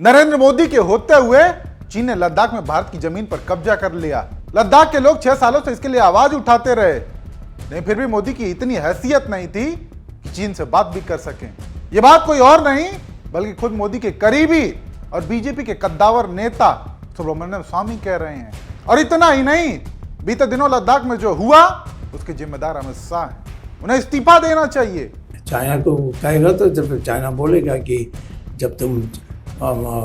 नरेंद्र मोदी के होते हुए चीन ने लद्दाख में भारत की जमीन पर कब्जा कर लिया। लद्दाख के लोग 6 सालों से इसके लिए आवाज उठाते रहे, लेकिन फिर भी मोदी की इतनी हैसियत नहीं थी कि चीन से बात भी कर सकें। यह बात कोई और नहीं बल्कि खुद मोदी के करीबी और बीजेपी के कद्दावर नेता सुब्रमण्यम स्वामी कह रहे हैं। और इतना ही नहीं, बीते दिनों लद्दाख में जो हुआ उसके जिम्मेदार अमित शाह हैं, उन्हें इस्तीफा देना चाहिए। चाइना को कहेगा तो जब चाइना बोलेगा कि जब तुम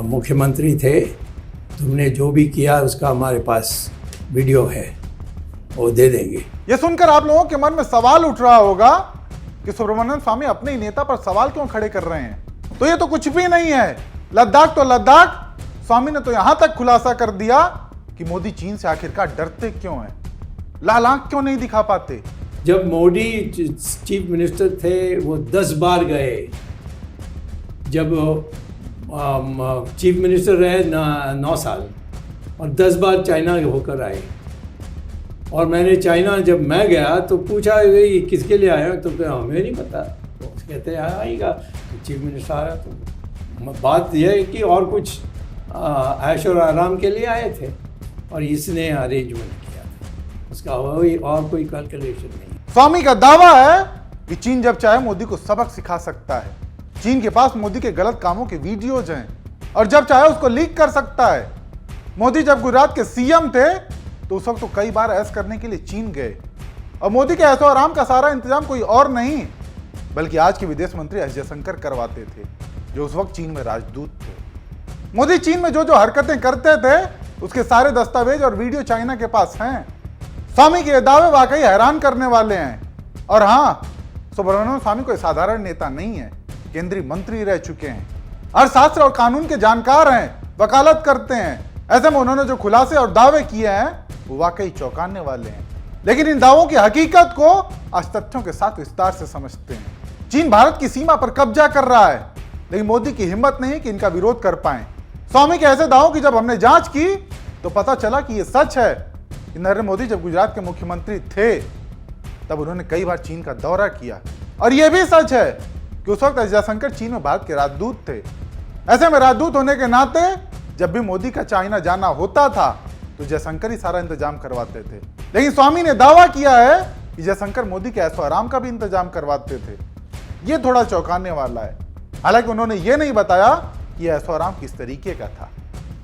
मुख्यमंत्री थे तुमने जो भी किया उसका हमारे पास वीडियो है, वो दे देंगे। ये सुनकर आप लोगों के मन में सवाल उठ रहा होगा कि सुब्रमण्यम स्वामी अपने ही नेता पर सवाल क्यों खड़े कर रहे हैं। तो ये तो कुछ भी नहीं है। लद्दाख तो लद्दाख, स्वामी ने तो यहां तक खुलासा कर दिया कि मोदी चीन से आखिरकार डरते क्यों हैं, लाल आंख क्यों नहीं दिखा पाते। जब मोदी चीफ मिनिस्टर थे वो 10 बार गए। जब चीफ मिनिस्टर रहे 9 साल और 10 बार चाइना होकर आए। और मैंने चाइना जब मैं गया तो पूछा ये किसके लिए आया, तो हमें नहीं पता। तो कहते हैं आएगा तो चीफ मिनिस्टर आया। तो बात यह है कि और कुछ ऐश और आराम के लिए आए थे और इसने अरेंजमेंट किया था, उसका और कोई कैलकुलेशन नहीं। स्वामी का दावा है कि चीन जब चाहे मोदी को सबक सिखा सकता है। चीन के पास मोदी के गलत कामों के वीडियोज हैं और जब चाहे उसको लीक कर सकता है। मोदी जब गुजरात के सीएम थे तो उस वक्त तो कई बार ऐश करने के लिए चीन गए और मोदी के ऐशो आराम का सारा इंतजाम कोई और नहीं बल्कि आज के विदेश मंत्री एस जयशंकर करवाते थे, जो उस वक्त चीन में राजदूत थे। मोदी चीन में जो जो हरकतें करते थे उसके सारे दस्तावेज और वीडियो चाइना के पास हैं। स्वामी के दावे वाकई हैरान करने वाले हैं। और हाँ, सुब्रमण्यम स्वामी कोई साधारण नेता नहीं है, केंद्रीय मंत्री रह चुके हैं, अर्थशास्त्र और कानून के जानकार हैं, वकालत करते हैं। ऐसे में उन्होंने जो खुलासे और दावे किए हैं वो वाकई चौंकाने वाले हैं। लेकिन इन दावों की हकीकत को आज तथ्यों के साथ विस्तार से समझते हैं। चीन भारत की सीमा पर कब्जा कर रहा है, लेकिन मोदी की हिम्मत नहीं कि इनका विरोध कर पाए। स्वामी के ऐसे दावों की जब हमने जांच की तो पता चला कि यह सच है कि नरेंद्र मोदी जब गुजरात के मुख्यमंत्री थे तब उन्होंने कई बार चीन का दौरा किया। और यह भी सच है कि उस वक्त एस जयशंकर चीन में भारत के राजदूत थे। ऐसे में राजदूत होने के नाते जब भी मोदी का चाइना जाना होता था तो जयशंकर ही सारा इंतजाम करवाते थे। लेकिन स्वामी ने दावा किया है कि जयशंकर मोदी के ऐशो आराम का भी इंतजाम करवाते थे। यह थोड़ा चौंकाने वाला है। हालांकि उन्होंने यह नहीं बताया कि ऐशो आराम किस तरीके का था,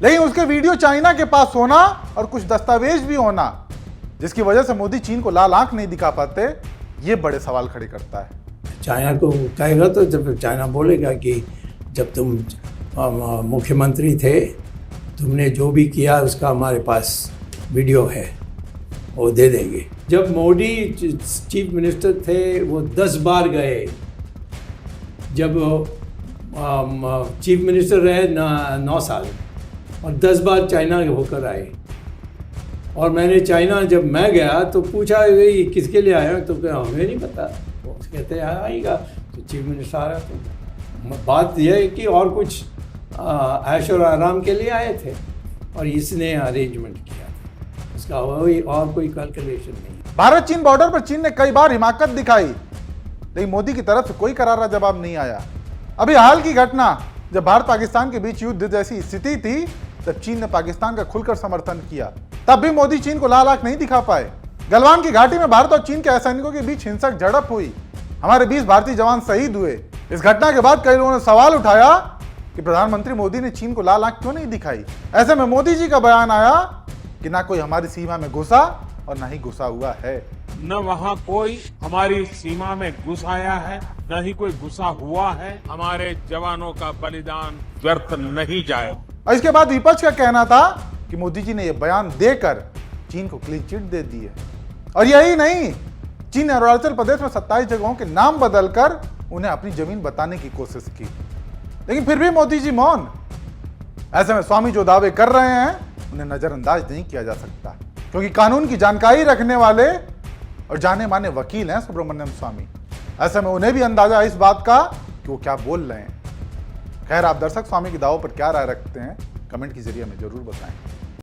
लेकिन उसके वीडियो चाइना के पास होना और कुछ दस्तावेज भी होना जिसकी वजह से मोदी चीन को लाल आंख नहीं दिखा पाते, ये बड़े सवाल खड़े करता है। चाइना को कहेगा तो जब चाइना बोलेगा कि जब तुम मुख्यमंत्री थे तुमने जो भी किया उसका हमारे पास वीडियो है, वो दे देंगे। जब मोदी चीफ मिनिस्टर थे वो 10 बार गए। जब चीफ मिनिस्टर रहे 9 साल और 10 बार चाइना होकर आए। और मैंने चाइना जब मैं गया तो पूछा ये किसके लिए आया, तो हमें नहीं पता। तो कहते हैं आएगा तो चीफ मिनिस्टर आया। तो बात यह है कि और कुछ ऐश और आराम के लिए आए थे और इसने अरेंजमेंट किया था, उसका और कोई कैलकुलेशन नहीं। भारत चीन बॉर्डर पर चीन ने कई बार हिमाकत दिखाई, लेकिन मोदी की तरफ से कोई करारा जवाब नहीं आया। अभी हाल की घटना जब भारत पाकिस्तान के बीच युद्ध जैसी स्थिति थी तब चीन ने पाकिस्तान का खुलकर समर्थन किया, तब भी मोदी चीन को लाल आंख नहीं दिखा पाए। गलवान की घाटी में भारत और चीन के सैनिकों के बीच हिंसक झड़प हुई, हमारे 20 भारतीय जवान शहीद हुए। इस घटना के बाद कई लोगों ने सवाल उठाया कि प्रधानमंत्री मोदी ने चीन को लाल आंख क्यों नहीं दिखाई। ऐसे में मोदी जी का बयान आया कि ना कोई हमारी सीमा में घुसा और ना ही घुसा हुआ है। न वहाँ कोई हमारी सीमा में घुस आया है, न ही कोई घुसा हुआ है। हमारे जवानों का बलिदान व्यर्थ नहीं जाए। और इसके बाद विपक्ष का कहना था कि मोदी जी ने यह बयान देकर चीन को क्लीन चिट दे दी है। और यही नहीं, चीन ने अरुणाचल प्रदेश में 27 जगहों के नाम बदलकर उन्हें अपनी जमीन बताने की कोशिश की, लेकिन फिर भी मोदी जी मौन। ऐसे में स्वामी जो दावे कर रहे हैं उन्हें नजरअंदाज नहीं किया जा सकता, क्योंकि कानून की जानकारी रखने वाले और जाने माने वकील हैं सुब्रमण्यम स्वामी। ऐसे में उन्हें भी अंदाजा है इस बात का कि वो क्या बोल रहे हैं। खैर, आप दर्शक स्वामी के दावों पर क्या राय रखते हैं कमेंट के जरिए हमें जरूर बताएं।